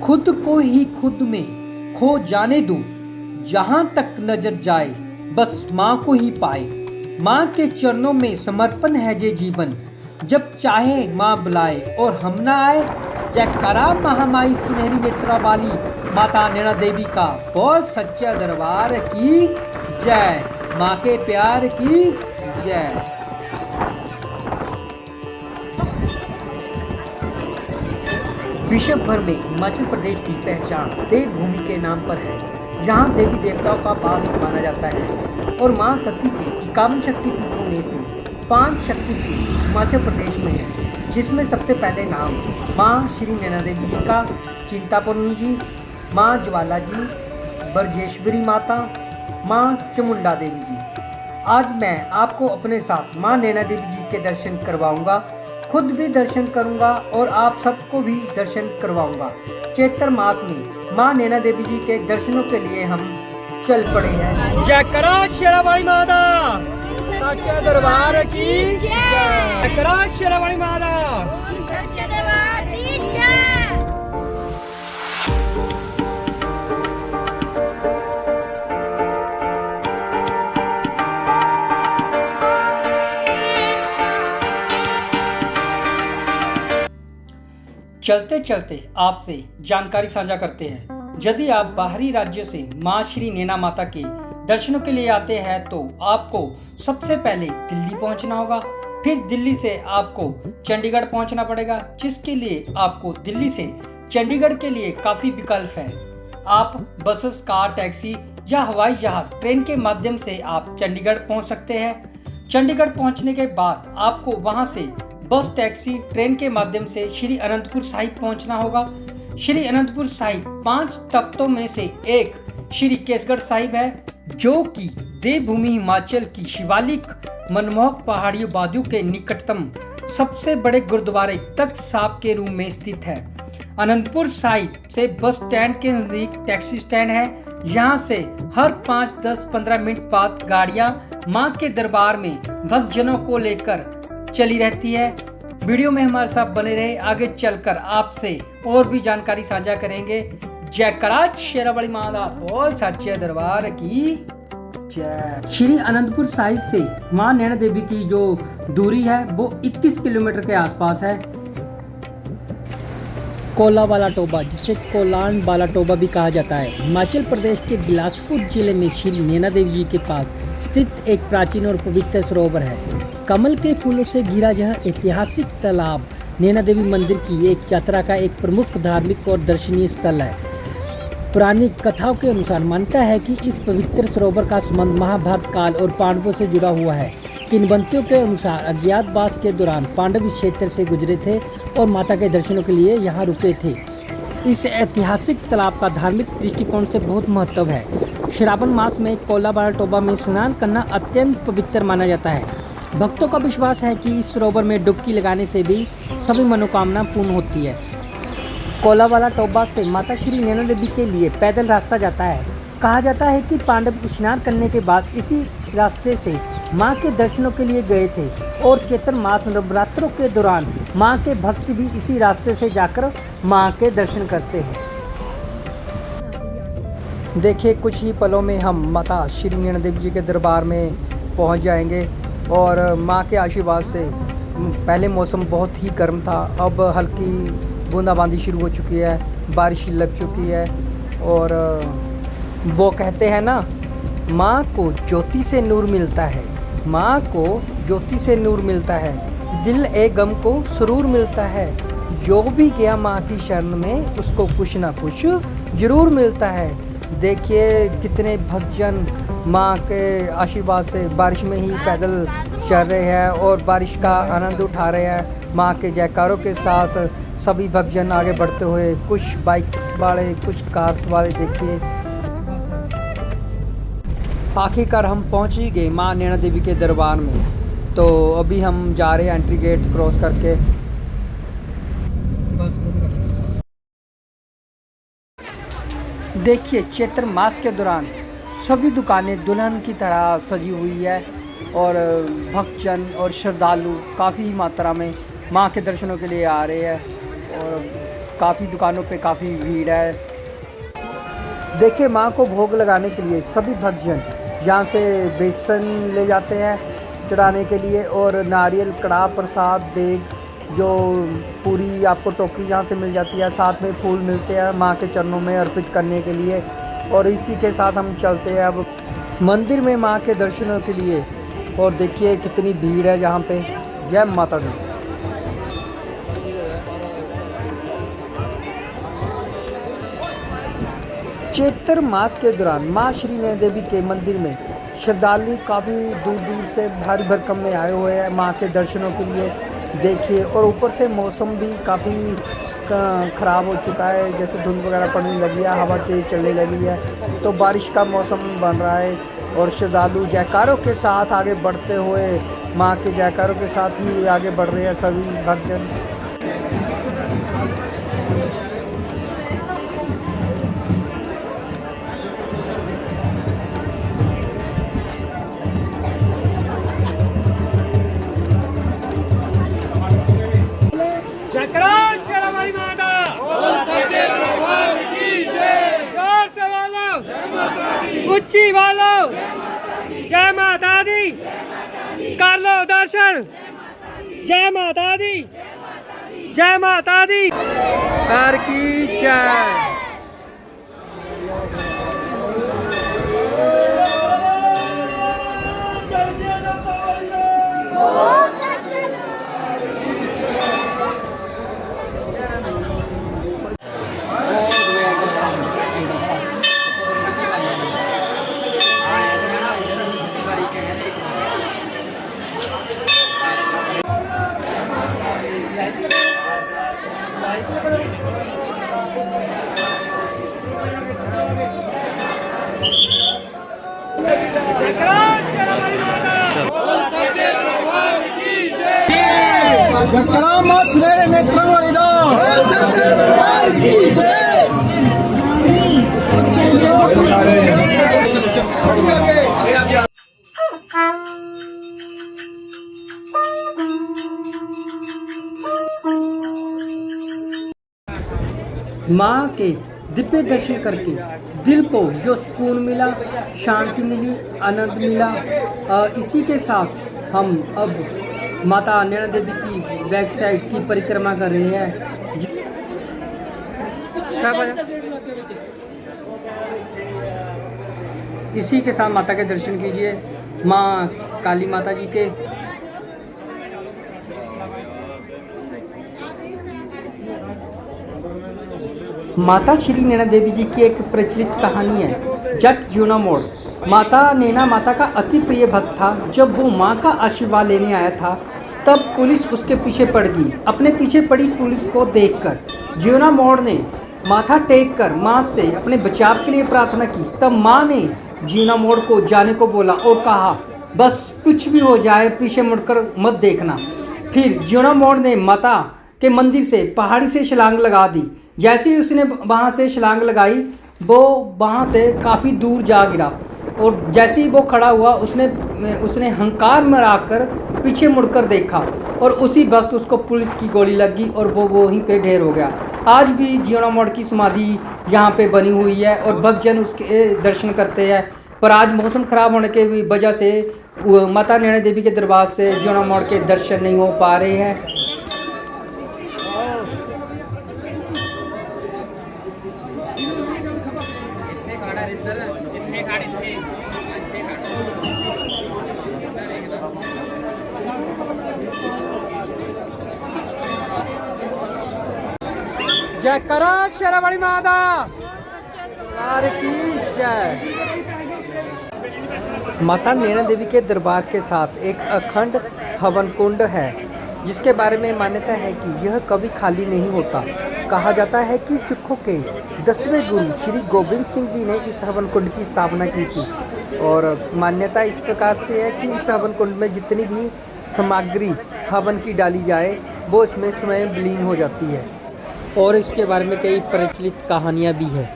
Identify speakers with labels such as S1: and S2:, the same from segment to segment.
S1: खुद को ही खुद में खो जाने दूं, जहां तक नजर जाए बस माँ को ही पाए। माँ के चरणों में समर्पण है ये जीवन, जब चाहे माँ बुलाए और हम ना आए। जयकारा महामाई सुनहरी नेत्रा वाली माता नैना देवी का, बोल सच्चा दरबार की जय, माँ के प्यार की जय। विश्व भर में हिमाचल प्रदेश की पहचान देवभूमि के नाम पर है। यहाँ देवी देवताओं का वास माना जाता है और माँ सती के 51 शक्तिपीठों में से 5 शक्तिपीठ हिमाचल प्रदेश में है, जिसमें सबसे पहले नाम माँ श्री नैना देवी जी का, चिंतापूर्णी जी, माँ ज्वाला जी, ब्रजेश्वरी माता, माँ चामुंडा देवी जी। आज मैं आपको अपने साथ माँ नैना देवी जी के दर्शन करवाऊंगा, खुद भी दर्शन करूंगा और आप सबको भी दर्शन करवाऊंगा। चैत्र मास में माँ नैना देवी जी के दर्शनों के लिए हम चल पड़े हैं। जयकारा शेरावाली माता, सच्चे दरबार की जय। जयकारा शेरावाली माता, सच्चे दरबार की जय। चलते चलते आपसे जानकारी साझा करते हैं। यदि आप बाहरी राज्यों से माँ श्री नैना माता के दर्शनों के लिए आते हैं तो आपको सबसे पहले दिल्ली पहुंचना होगा। फिर दिल्ली से आपको चंडीगढ़ पहुंचना पड़ेगा, जिसके लिए आपको दिल्ली से चंडीगढ़ के लिए काफ़ी विकल्प है। आप बसेस, कार, टैक्सी या हवाई जहाज, ट्रेन के माध्यम से आप चंडीगढ़ पहुँच सकते हैं। चंडीगढ़ पहुँचने के बाद आपको वहाँ से बस, टैक्सी, ट्रेन के माध्यम से श्री अनंतपुर साहिब पहुंचना होगा। श्री अनंतपुर साहिब 5 तख्तों में से एक श्री केसगढ़ साहिब है, जो कि देवभूमि हिमाचल की शिवालिक मनमोहक पहाड़ियों वादियों के निकटतम सबसे बड़े गुरुद्वारे तख्त साहिब के रूप में स्थित है। अनंतपुर साहिब से बस स्टैंड के नजदीक टैक्सी स्टैंड है। यहाँ से हर 5, 10, 15 मिनट बाद गाड़ियाँ माँ के दरबार में भक्तजनों को लेकर चली रहती है। वीडियो में हमारे साथ बने रहे, आगे चलकर आपसे और भी जानकारी साझा करेंगे। जयकारा शेरावाली माता, बोल सच्चे दरबार की जय। श्री अनंतपुर साहिब से माँ नैना देवी की जो दूरी है वो 21 किलोमीटर के आसपास है। कोलावाला टोबा, जिसे कोलान वाला टोबा भी कहा जाता है, हिमाचल प्रदेश के बिलासपुर जिले में श्री नैना देवी जी के पास स्थित एक प्राचीन और पवित्र सरोवर है। कमल के फूलों से घिरा यह ऐतिहासिक तालाब नैना देवी मंदिर की एक यात्रा का एक प्रमुख धार्मिक और दर्शनीय स्थल है। पुरानी कथाओं के अनुसार मान्यता है कि इस पवित्र सरोवर का संबंध महाभारत काल और पांडवों से जुड़ा हुआ है। किंवदंतियों के अनुसार अज्ञातवास के दौरान पांडव इस क्षेत्र से गुजरे थे और माता के दर्शनों के लिए यहाँ रुके थे। इस ऐतिहासिक तालाब का धार्मिक दृष्टिकोण से बहुत महत्व है। श्रावण मास में कोलावाला टोबा में स्नान करना अत्यंत पवित्र माना जाता है। भक्तों का विश्वास है कि इस सरोवर में डुबकी लगाने से भी सभी मनोकामना पूर्ण होती है। कोलावाला टोबा से माता श्री नैना देवी के लिए पैदल रास्ता जाता है। कहा जाता है कि पांडव स्नान करने के बाद इसी रास्ते से माँ के दर्शनों के लिए गए थे और चैत्र मास नवरात्रों के दौरान माँ के भक्त भी इसी रास्ते से जाकर माँ के दर्शन करते हैं। देखिए, कुछ ही पलों में हम माता श्री नैना देवी जी के दरबार में पहुँच जाएंगे और माँ के आशीर्वाद से पहले मौसम बहुत ही गर्म था, अब हल्की बूंदाबांदी शुरू हो चुकी है, बारिश लग चुकी है। और वो कहते हैं ना, माँ को ज्योति से नूर मिलता है, माँ को ज्योति से नूर मिलता है, दिल ए गम को सुरूर मिलता है। जो भी गया माँ की शरण में उसको कुछ ना कुछ जरूर मिलता है। देखिए कितने भक्तजन माँ के आशीर्वाद से बारिश में ही पैदल चल रहे हैं और बारिश का आनंद उठा रहे हैं। माँ के जयकारों के साथ सभी भक्तजन आगे बढ़ते हुए, कुछ बाइक्स वाले, कुछ कार्स वाले। देखिए आखिरकार हम पहुँच ही गए माँ नैना देवी के दरबार में। तो अभी हम जा रहे हैं एंट्री गेट क्रॉस करके। देखिए, चैत्र मास के दौरान सभी दुकानें दुल्हन की तरह सजी हुई है और भक्तजन और श्रद्धालु काफ़ी मात्रा में माँ के दर्शनों के लिए आ रहे हैं। और काफ़ी दुकानों पे काफ़ी भीड़ है। देखिए माँ को भोग लगाने के लिए सभी भक्तजन यहाँ से बेसन ले जाते हैं चढ़ाने के लिए, और नारियल, कड़ा प्रसाद, देग, जो पूरी आपको टोकरी यहाँ से मिल जाती है, साथ में फूल मिलते हैं माँ के चरणों में अर्पित करने के लिए। और इसी के साथ हम चलते हैं अब मंदिर में माँ के दर्शनों के लिए। और देखिए कितनी भीड़ है यहाँ पे। जय माता दी। चैत्र मास के दौरान माँ श्री नैना देवी के मंदिर में श्रद्धालु काफ़ी दूर दूर से भारी भरकम में आए हुए हैं माँ के दर्शनों के लिए। देखिए, और ऊपर से मौसम भी काफ़ी ख़राब हो चुका है, जैसे धुंध वगैरह पड़ने लगी है, हवा तेज़ चलने लगी है, तो बारिश का मौसम बन रहा है। और श्रद्धालु जयकारों के साथ आगे बढ़ते हुए माँ के जयकारों के साथ ही आगे बढ़ रहे हैं सभी भक्तजन।
S2: उच्ची वालो, जय माता दी, कर लो दर्शन, जय माता दी, जय माता दी,
S1: पैर की जय। माँ के दिव्य दर्शन करके दिल को जो सुकून मिला, शांति मिली, आनंद मिला, इसी के साथ हम अब माता नैना देवी की बैक साइड की परिक्रमा कर रहे हैं। इसी के साथ माता के दर्शन कीजिए, माँ काली माता जी के। माता श्री नैना देवी जी की एक प्रचलित कहानी है, जट ज्योना मोड़। माता नैना माता का अति प्रिय भक्त था। जब वो माँ का आशीर्वाद लेने आया था तब पुलिस उसके पीछे पड़ गई। अपने पीछे पड़ी पुलिस को देखकर ज्योना मोड़ ने माथा टेक कर माँ से अपने बचाव के लिए प्रार्थना की। तब माँ ने ज्योना मोड़ को जाने को बोला और कहा, बस कुछ भी हो जाए पीछे मुड़कर मत देखना। फिर ज्योना मोड़ ने माता के मंदिर से पहाड़ी से छलांग लगा दी। जैसे ही उसने वहाँ से छलांग लगाई, वो वहाँ से काफ़ी दूर जा गिरा, और जैसे ही वो खड़ा हुआ उसने हंकार मराकर पीछे मुड़कर देखा, और उसी वक्त उसको पुलिस की गोली लगी और वो वहीं पे ढेर हो गया। आज भी ज्योना मोड़ की समाधि यहाँ पे बनी हुई है और भक्तजन उसके दर्शन करते हैं। पर आज मौसम ख़राब होने के वजह से माता नैना देवी के दरबार से ज्योना मोड़ के दर्शन नहीं हो पा रहे हैं। जय करो शेरावाली माता की जय। माता नैना देवी के दरबार के साथ एक अखंड हवन कुंड है, जिसके बारे में मान्यता है कि यह कभी खाली नहीं होता। कहा जाता है कि सिखों के 10वें गुरु श्री गोबिंद सिंह जी ने इस हवन कुंड की स्थापना की थी, और मान्यता इस प्रकार से है कि इस हवन कुंड में जितनी भी सामग्री हवन की डाली जाए वो इसमें स्वयं विलीन हो जाती है, और इसके बारे में कई प्रचलित कहानियाँ भी है।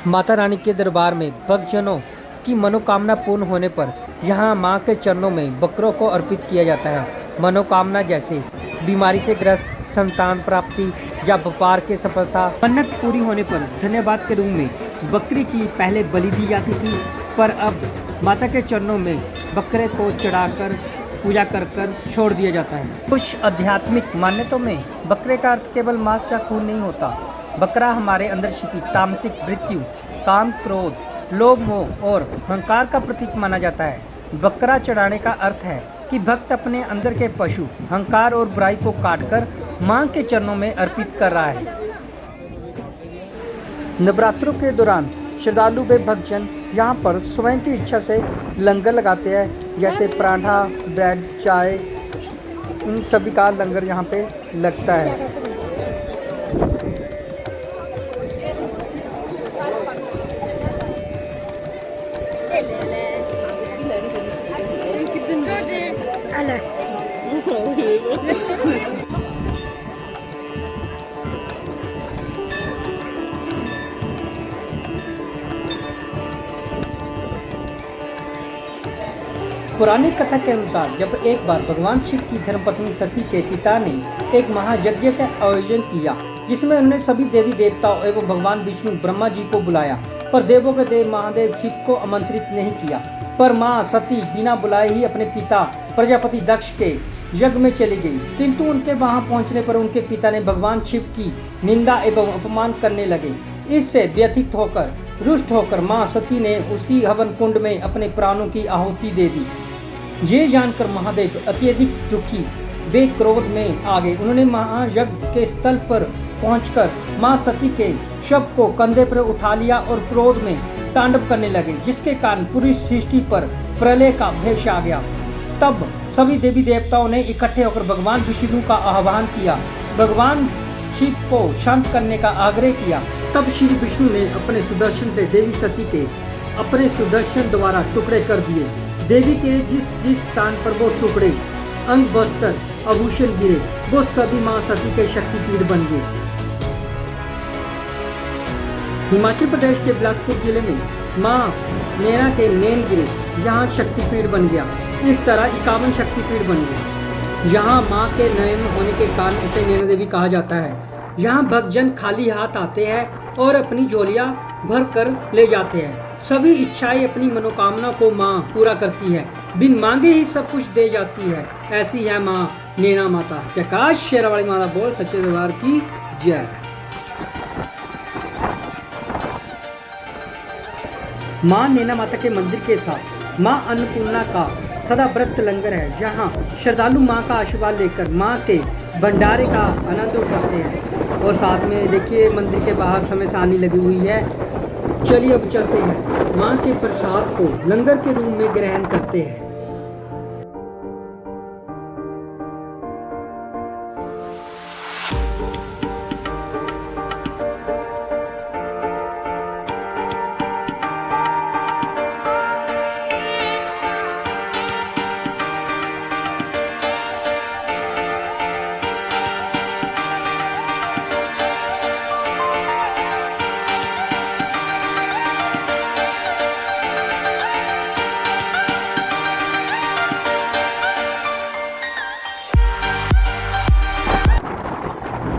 S1: माता रानी के दरबार में भक्तजनों की मनोकामना पूर्ण होने पर यहाँ माँ के चरणों में बकरों को अर्पित किया जाता है। मनोकामना जैसे बीमारी से ग्रस्त, संतान प्राप्ति या व्यापार के सफलता, मन्नत पूरी होने पर धन्यवाद के रूप में बकरी की पहले बलि दी जाती थी, पर अब माता के चरणों में बकरे को चढ़ाकर पूजा कर कर छोड़ दिया जाता है। कुछ आध्यात्मिक मान्यताओं में बकरे का अर्थ केवल मांस या खून नहीं होता। बकरा हमारे अंदर छिपी तामसिक मृत्यु, काम, क्रोध, लोभ, मोह और अहंकार का प्रतीक माना जाता है। बकरा चढ़ाने का अर्थ है कि भक्त अपने अंदर के पशु, अहंकार और बुराई को काटकर मां के चरणों में अर्पित कर रहा है। नवरात्रों के दौरान श्रद्धालु व भक्तजन यहाँ पर स्वयं की इच्छा से लंगर लगाते हैं, जैसे पराठा, ब्रेड, चाय, इन सभी का लंगर यहाँ पे लगता है। पौराणिक कथा के अनुसार जब एक बार भगवान शिव की धर्मपत्नी सती के पिता ने एक महायज्ञ का आयोजन किया, जिसमें उन्होंने सभी देवी देवताओं एवं भगवान विष्णु ब्रह्मा जी को बुलाया, पर देवों के देव महादेव शिव को आमंत्रित नहीं किया। पर मां सती बिना बुलाए ही अपने पिता प्रजापति दक्ष के यज्ञ में चली गई, किंतु उनके वहां पहुंचने पर उनके पिता ने भगवान शिव की निंदा एवं अपमान करने लगे। इससे व्यथित होकर, रुष्ट होकर मां सती ने उसी हवन कुंड में अपने प्राणों की आहुति दे दी। ये जानकर महादेव अत्यधिक दुखी वे क्रोध में आ गए। उन्होंने महायज्ञ के स्थल पर पहुंचकर मां सती के शव को कंधे पर उठा लिया और क्रोध में तांडव करने लगे, जिसके कारण पूरी सृष्टि पर प्रलय का भेष आ गया। तब सभी देवी देवताओं ने इकट्ठे होकर भगवान विष्णु का आह्वान किया, भगवान शिव को शांत करने का आग्रह किया। तब श्री विष्णु ने अपने सुदर्शन से देवी सती के अपने सुदर्शन द्वारा टुकड़े कर दिए। देवी के जिस जिस स्थान पर वो टुकड़े, अंग, वस्त्र, आभूषण गिरे, वो सभी मां सती के शक्तिपीठ बन गए। हिमाचल प्रदेश के बिलासपुर जिले में मां नैना के नैन गिरे, यहाँ शक्तिपीठ बन गया। इस तरह 51 शक्तिपीठ बन गए। यहाँ मां के नयन होने के कारण इसे नैना देवी कहा जाता है। यहाँ भक्तजन खाली हाथ आते हैं और अपनी झोलियां भर कर ले जाते हैं। सभी इच्छाएं, अपनी मनोकामना को मां पूरा करती है, बिन मांगे ही सब कुछ दे जाती है। ऐसी है मां नैना माता। जयकाश शेरावाली माता बोल सच्चे दरबार की जय। मां नैना माता के मंदिर के साथ मां अन्नपूर्णा का सदा व्रत लंगर है। यहाँ श्रद्धालु मां का आशीर्वाद लेकर मां के भंडारे का आनंद उठाते हैं। और साथ में देखिए मंदिर के बाहर समय सारणी लगी हुई है। चलिए अब चलते हैं, मां के प्रसाद को लंगर के रूप में ग्रहण करते हैं।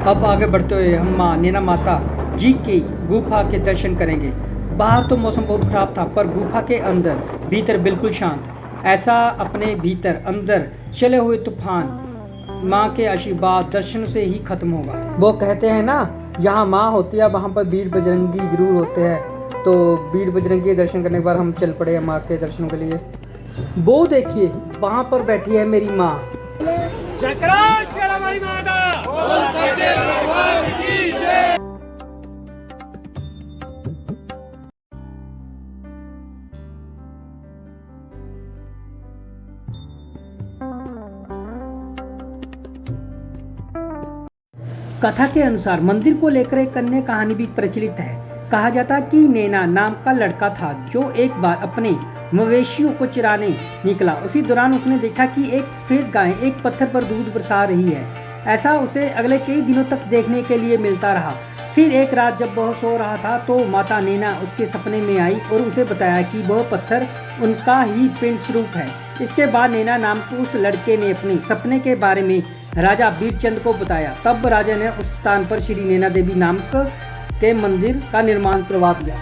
S1: अब आगे बढ़ते हुए हम मां नैना माता जी की गुफा के दर्शन करेंगे। बाहर तो मौसम बहुत खराब था, पर गुफा के अंदर भीतर बिल्कुल शांत। ऐसा अपने भीतर अंदर चले हुए तूफान मां के आशीर्वाद दर्शन से ही खत्म होगा। वो कहते हैं ना, जहाँ माँ होती है वहाँ पर वीर बजरंगी जरूर होते हैं। तो वीर बजरंगी के दर्शन करने के बाद हम चल पड़े माँ के दर्शनों के लिए। वो देखिए वहाँ पर बैठी है मेरी माँ। कथा के अनुसार मंदिर को लेकर एक अन्य कहानी भी प्रचलित है। कहा जाता कि नैना नाम का लड़का था जो एक बार अपने मवेशियों को चराने निकला। उसी दौरान उसने देखा कि एक सफेद गाय एक पत्थर पर दूध बरसा रही है। ऐसा उसे अगले कई दिनों तक देखने के लिए मिलता रहा। फिर एक रात जब वह सो रहा था तो माता नैना उसके सपने में आई और उसे बताया कि वह पत्थर उनका ही पिंड स्वरूप है। इसके बाद नैना नाम के उस लड़के ने अपने सपने के बारे में राजा बीरचंद को बताया। तब राजा ने उस स्थान पर श्री नैना देवी नामक के मंदिर का निर्माण करवा दिया।